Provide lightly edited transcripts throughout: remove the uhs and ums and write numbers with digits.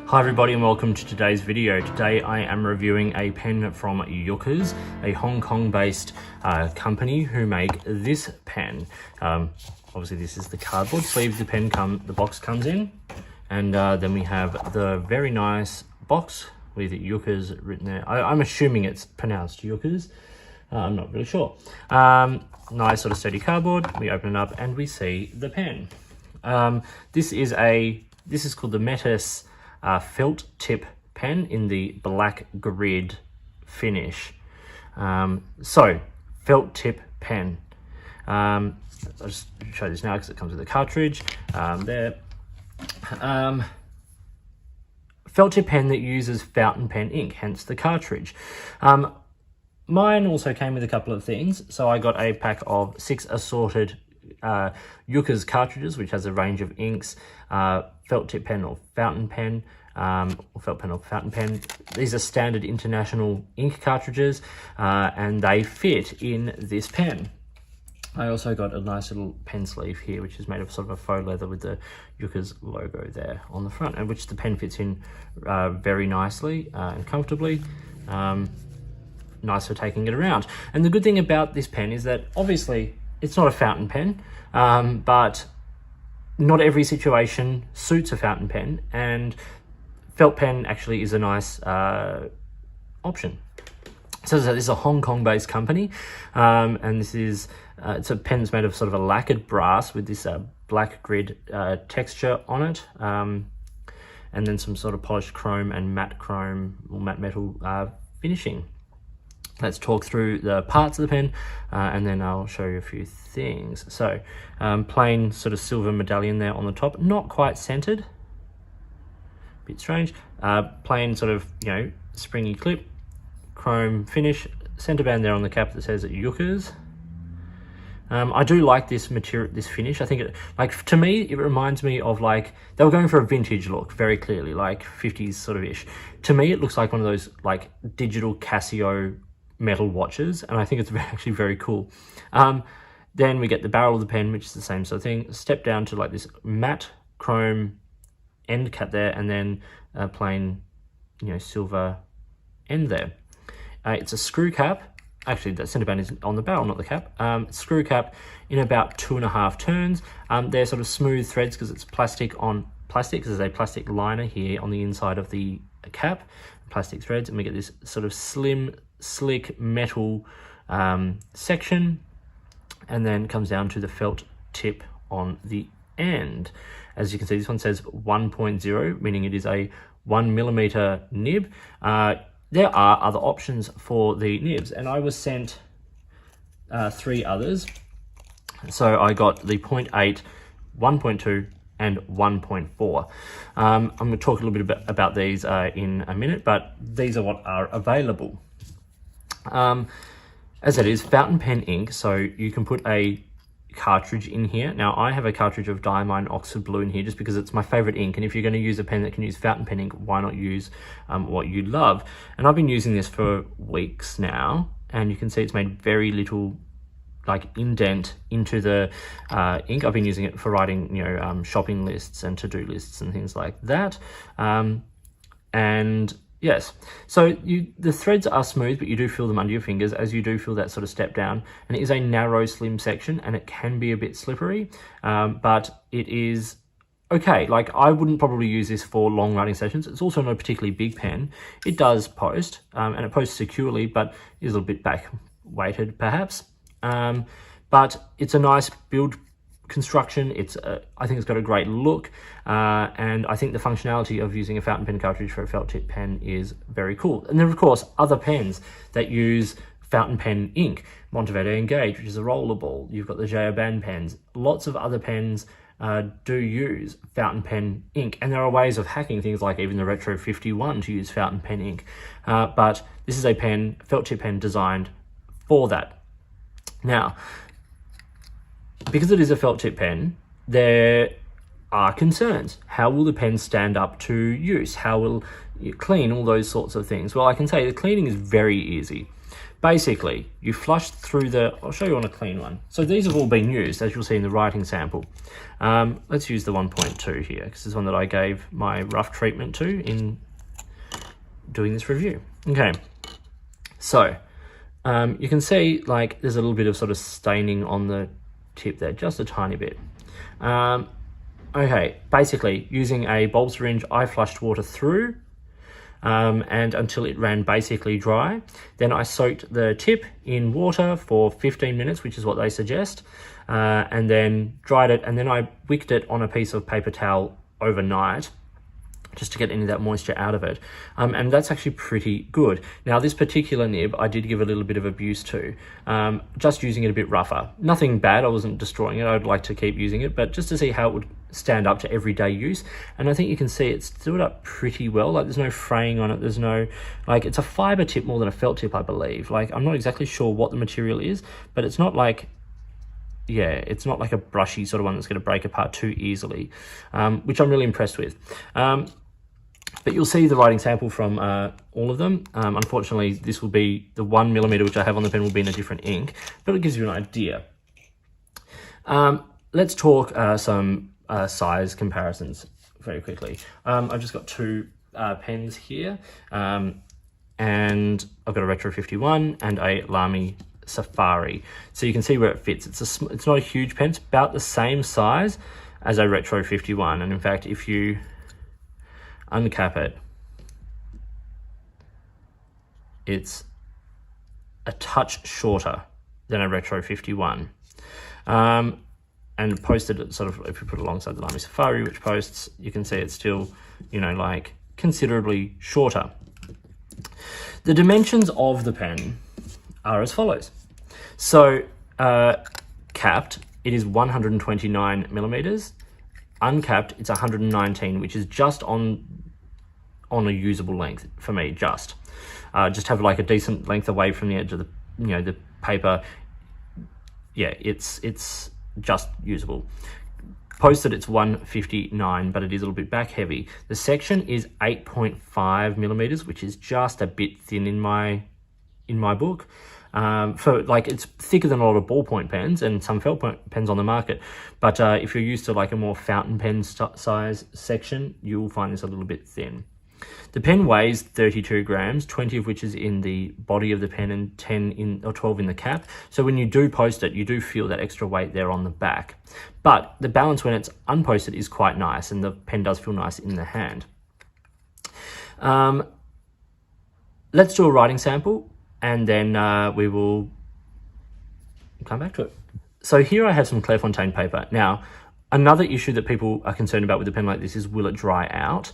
Hi everybody and welcome to today's video. Today I am reviewing a pen from Yookers, a Hong Kong based company who make this pen. Obviously this is the cardboard sleeve the box comes in, and then we have the very nice box with Yookers written there. I'm assuming it's pronounced Yookers. I'm not really sure. Nice sort of sturdy cardboard. We open it up and we see the pen. This is called the Metis felt tip pen in the black grid finish. So felt tip pen. I'll just show this now because it comes with a cartridge. Felt tip pen that uses fountain pen ink, hence the cartridge. Mine also came with a couple of things. So I got a pack of 6 assorted Yookers cartridges, which has a range of inks, felt tip pen or fountain pen, or felt pen or fountain pen. These are standard international ink cartridges, and they fit in this pen. I also got a nice little pen sleeve here, which is made of sort of a faux leather with the Yookers logo there on the front, and which the pen fits in very nicely and comfortably. Nice for taking it around. And the good thing about this pen is that obviously it's not a fountain pen, but not every situation suits a fountain pen, and felt pen actually is a nice option. So this is a Hong Kong based company, and this is it's a pen that's made of sort of a lacquered brass with this black grid texture on it, and then some sort of polished chrome and matte chrome or matte metal finishing. Let's talk through the parts of the pen, and then I'll show you a few things. So plain sort of silver medallion there on the top, not quite centered, bit strange. Plain sort of, springy clip, chrome finish, center band there on the cap that says Yookers. I do like this material, this finish. I think to me, it reminds me of they were going for a vintage look, very clearly, like 50s sort of ish. To me, it looks like one of those digital Casio metal watches, and I think it's actually very cool. Then we get the barrel of the pen, which is the same sort of thing. Step down to this matte chrome end cap there, and then a plain, silver end there. It's a screw cap. Actually, the center band is on the barrel, not the cap. Screw cap in about 2.5 turns. They're sort of smooth threads because it's plastic on plastic. There's a plastic liner here on the inside of the cap, plastic threads, and we get this sort of slim, slick metal section, and then comes down to the felt tip on the end. As you can see, this one says 1.0, meaning it is a 1mm nib. There are other options for the nibs, and I was sent 3 others. So I got the 0.8, 1.2, and 1.4. I'm going to talk a little bit about these in a minute, but these are what are available. As it is fountain pen ink, so you can put a cartridge in here. Now I have a cartridge of Diamine Oxford Blue in here just because it's my favorite ink, and if you're going to use a pen that can use fountain pen ink, why not use what you love? And I've been using this for weeks now, and you can see it's made very little indent into the ink. I've been using it for writing shopping lists and to-do lists and things like that. And yes, so the threads are smooth, but you do feel them under your fingers as you do feel that sort of step down. And it is a narrow, slim section, and it can be a bit slippery, but it is okay. I wouldn't probably use this for long writing sessions. It's also not a particularly big pen. It does post, and it posts securely, but is a little bit back weighted perhaps. But it's a nice build construction. I think it's got a great look, and I think the functionality of using a fountain pen cartridge for a felt tip pen is very cool. And then of course other pens that use fountain pen ink, Monteverde Engage, which is a rollerball. You've got the J.O. Band pens. Lots of other pens do use fountain pen ink, and there are ways of hacking things like even the Retro 51 to use fountain pen ink. But this is a felt tip pen designed for that. Now, because it is a felt tip pen, there are concerns. How will the pen stand up to use? How will you clean? All those sorts of things. Well, I can say the cleaning is very easy. Basically, you flush through I'll show you on a clean one. So these have all been used, as you'll see in the writing sample. Let's use the 1.2 here, because this is one that I gave my rough treatment to in doing this review. Okay, so you can see like there's a little bit of sort of staining on the tip there, just a tiny bit. Okay, basically using a bulb syringe, I flushed water through and until it ran basically dry. Then I soaked the tip in water for 15 minutes, which is what they suggest, and then dried it, and then I wicked it on a piece of paper towel overnight just to get any of that moisture out of it. And that's actually pretty good. Now, this particular nib, I did give a little bit of abuse to, just using it a bit rougher. Nothing bad, I wasn't destroying it, I'd like to keep using it, but just to see how it would stand up to everyday use. And I think you can see it stood up pretty well. Like, there's no fraying on it, there's no, like, it's a fiber tip more than a felt tip, I believe. Like, I'm not exactly sure what the material is, but it's not like, yeah, it's not like a brushy sort of one that's going to break apart too easily, which I'm really impressed with. But you'll see the writing sample from all of them. Unfortunately, this will be the 1mm which I have on the pen will be in a different ink, but it gives you an idea. Let's talk some size comparisons very quickly. I've just got two pens here, and I've got a Retro 51 and a Lamy Safari. So you can see where it fits. It's not a huge pen. It's about the same size as a Retro 51, and in fact, if you uncap it, it's a touch shorter than a Retro 51. And posted it sort of, if you put it alongside the Lamy Safari, which posts, you can see it's still, you know, like considerably shorter. The dimensions of the pen are as follows. So capped, it is 129mm. Uncapped, it's 119, which is just on a usable length for me. Just have like a decent length away from the edge of the, you know, the paper. Yeah, it's just usable. Posted, it's 159, but it is a little bit back heavy. The section is 8.5mm, which is just a bit thin in my book. For like, it's thicker than a lot of ballpoint pens and some felt pens on the market, but if you're used to like a more fountain pen size section, you'll find this a little bit thin. The pen weighs 32 grams, 20 of which is in the body of the pen and 12 in the cap. So when you do post it, you do feel that extra weight there on the back. But the balance when it's unposted is quite nice, and the pen does feel nice in the hand. Let's do a writing sample, and then we will come back to it. So here I have some Clairefontaine paper. Now, another issue that people are concerned about with a pen like this is, will it dry out?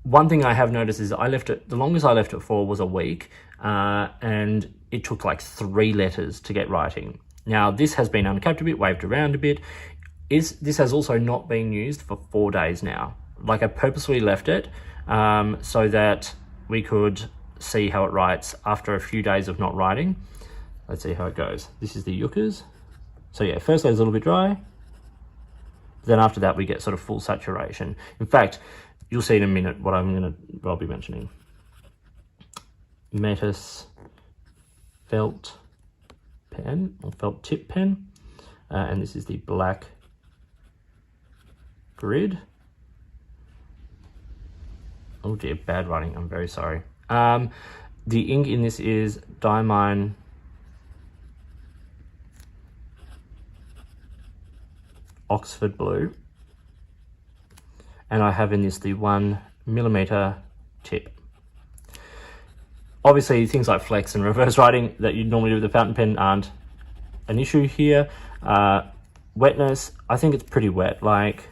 One thing I have noticed is the longest I left it for was a week, and it took like 3 letters to get writing. Now, this has been uncapped a bit, waved around a bit. This has also not been used for 4 days now. Like, I purposely left it so that we could see how it writes after a few days of not writing. Let's see how it goes. This is the Yookers. So yeah, first letter's a little bit dry. Then after that, we get sort of full saturation. In fact, you'll see in a minute what I'll be mentioning. Metis felt pen, or felt tip pen. And this is the black grid. Oh dear, bad writing, I'm very sorry. The ink in this is Diamine Oxford Blue, and I have in this the 1mm tip. Obviously, things like flex and reverse writing that you'd normally do with a fountain pen aren't an issue here. Wetness, I think it's pretty wet, like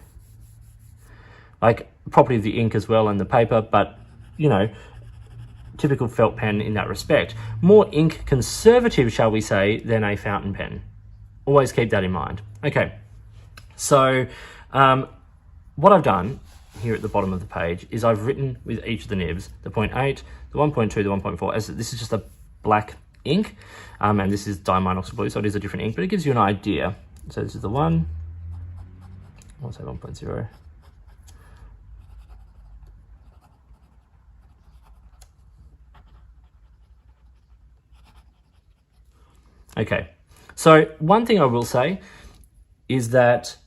property of the ink as well and the paper, but you know, typical felt pen in that respect. More ink conservative, shall we say, than a fountain pen. Always keep that in mind. Okay, so what I've done here at the bottom of the page is I've written with each of the nibs, the 0.8, the 1.2, the 1.4, as this is just a black ink, and this is Diamine Oxford Blue, so it is a different ink, but it gives you an idea. So this is the 1, I'll say 1.0. Okay, so one thing I will say is that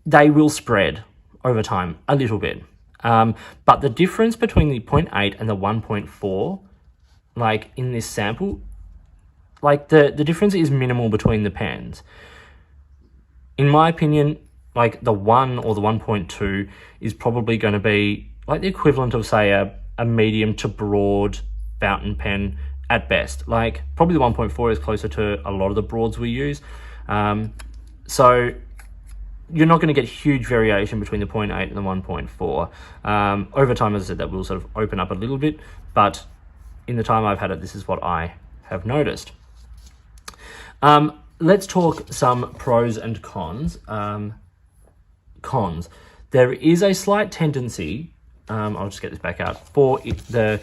they will spread over time a little bit. But the difference between the 0.8 and the 1.4, like in this sample, like the difference is minimal between the pens. In my opinion, like the 1 or the 1.2 is probably going to be like the equivalent of, say, a medium to broad fountain pen at best. Like probably the 1.4 is closer to a lot of the broads we use. So you're not going to get huge variation between the 0.8 and the 1.4. Over time, as I said, that will sort of open up a little bit, but in the time I've had it, this is what I have noticed. Let's talk some pros and cons. Cons. There is a slight tendency, I'll just get this back out, for the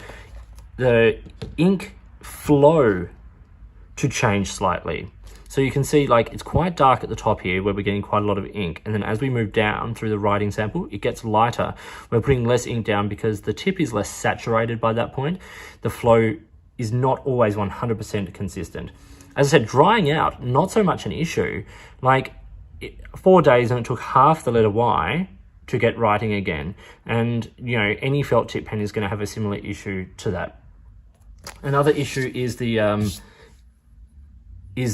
ink flow to change slightly. So you can see like it's quite dark at the top here where we're getting quite a lot of ink. And then as we move down through the writing sample, it gets lighter. We're putting less ink down because the tip is less saturated by that point. The flow is not always 100% consistent. As I said, drying out, not so much an issue. Like 4 days and it took half the letter Y to get writing again. And, you know, any felt tip pen is going to have a similar issue to that. Another issue is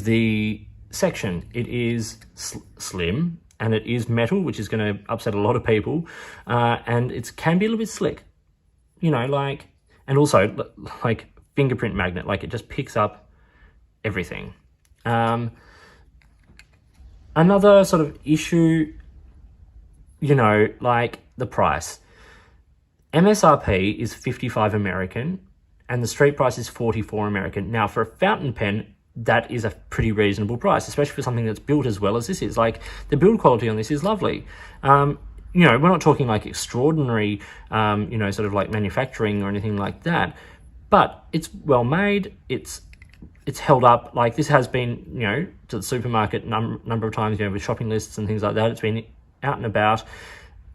the section. It is slim and it is metal, which is going to upset a lot of people. And it can be a little bit slick, you know, like, and also like fingerprint magnet, like it just picks up everything. Another sort of issue, you know, like the price. MSRP is 55 American and the street price is 44 American. Now for a fountain pen, that is a pretty reasonable price, especially for something that's built as well as this is. Like the build quality on this is lovely. You know, we're not talking like extraordinary, you know, sort of like manufacturing or anything like that, but it's well made. It's held up. Like this has been, you know, to the supermarket number of times, you know, with shopping lists and things like that. It's been out and about.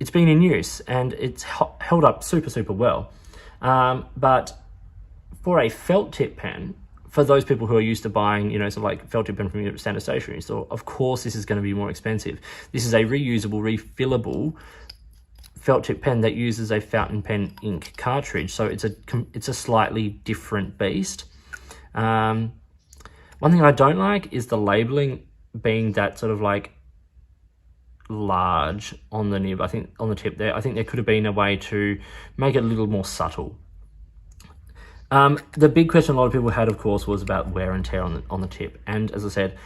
It's been in use and it's held up super, super well. But for a felt tip pen, for those people who are used to buying, you know, sort of like felt tip pen from your standard stationery store, of course this is going to be more expensive. This is a reusable, refillable felt tip pen that uses a fountain pen ink cartridge. So it's a slightly different beast. One thing I don't like is the labeling being that sort of like large on the nib. I think on the tip there, I think there could have been a way to make it a little more subtle. The big question a lot of people had, of course, was about wear and tear on the tip. And as I said,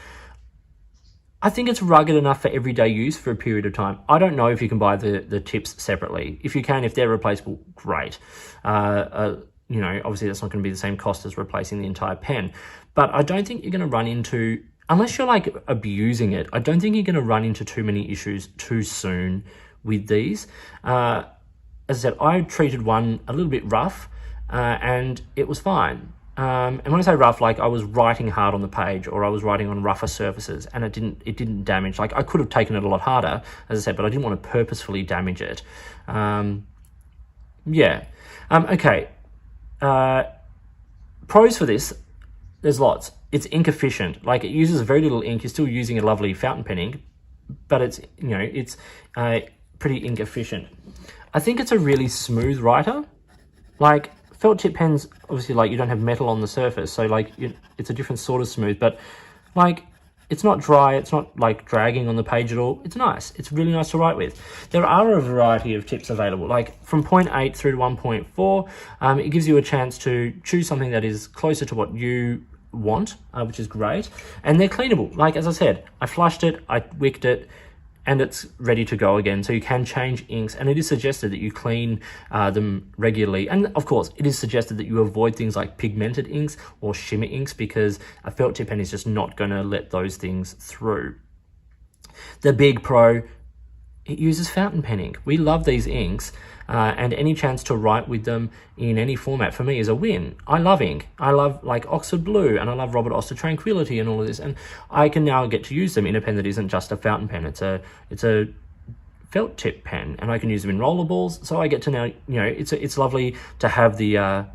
I think it's rugged enough for everyday use for a period of time. I don't know if you can buy the tips separately. If you can, if they're replaceable, great. You know, obviously that's not going to be the same cost as replacing the entire pen. But I don't think you're going to run into, unless you're like abusing it, I don't think you're going to run into too many issues too soon with these. As I said, I treated one a little bit rough. And it was fine. And when I say rough, like I was writing hard on the page or I was writing on rougher surfaces and it didn't damage. Like I could have taken it a lot harder, as I said, but I didn't want to purposefully damage it. Yeah. Okay. Pros for this, there's lots. It's ink efficient. Like it uses very little ink. You're still using a lovely fountain pen ink, but it's, you know, it's pretty ink efficient. I think it's a really smooth writer. Like felt tip pens, obviously, like you don't have metal on the surface, so like it's a different sort of smooth, but like it's not dry, it's not like dragging on the page at all. It's nice. It's really nice to write with. There are a variety of tips available, like from 0.8 through to 1.4. It gives you a chance to choose something that is closer to what you want, which is great. And they're cleanable. Like, as I said, I flushed it, I wicked it, and it's ready to go again. So you can change inks, and it is suggested that you clean them regularly. And of course, it is suggested that you avoid things like pigmented inks or shimmer inks because a felt tip pen is just not going to let those things through. The big pro, it uses fountain pen ink. We love these inks, and any chance to write with them in any format for me is a win. I love ink. I love like Oxford Blue, and I love Robert Oster Tranquility and all of this, and I can now get to use them in a pen that isn't just a fountain pen. It's a felt tip pen, and I can use them in rollerballs. So I get to now, you know, it's lovely to have the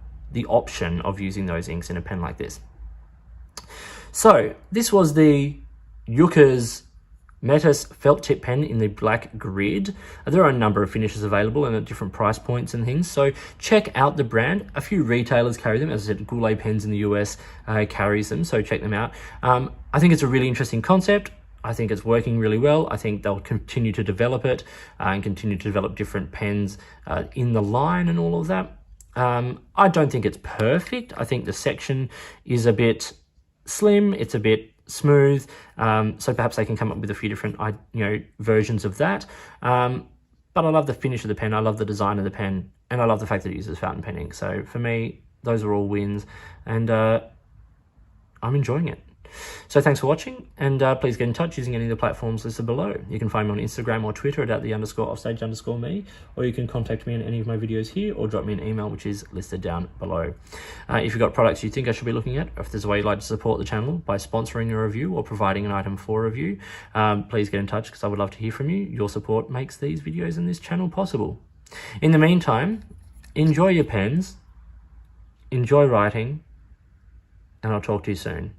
option of using those inks in a pen like this. So this was the Yookers Metis felt tip pen in the black grid. There are a number of finishes available and at different price points and things, so check out the brand. A few retailers carry them. As I said, Goulet Pens in the US carries them, so check them out. I think it's a really interesting concept. I think it's working really well. I think they'll continue to develop it and continue to develop different pens in the line and all of that. I don't think it's perfect. I think the section is a bit slim, it's a bit smooth, so perhaps they can come up with a few different versions of that, but I love the finish of the pen, I love the design of the pen, and I love the fact that it uses fountain pen ink. So for me, those are all wins, and I'm enjoying it. So thanks for watching, and please get in touch using any of the platforms listed below. You can find me on Instagram or Twitter at @_offstage_me, or you can contact me in any of my videos here, or drop me an email, which is listed down below. If you've got products you think I should be looking at, or if there's a way you'd like to support the channel by sponsoring a review or providing an item for review, please get in touch, because I would love to hear from you. Your support makes these videos and this channel possible. In the meantime, enjoy your pens, enjoy writing, and I'll talk to you soon.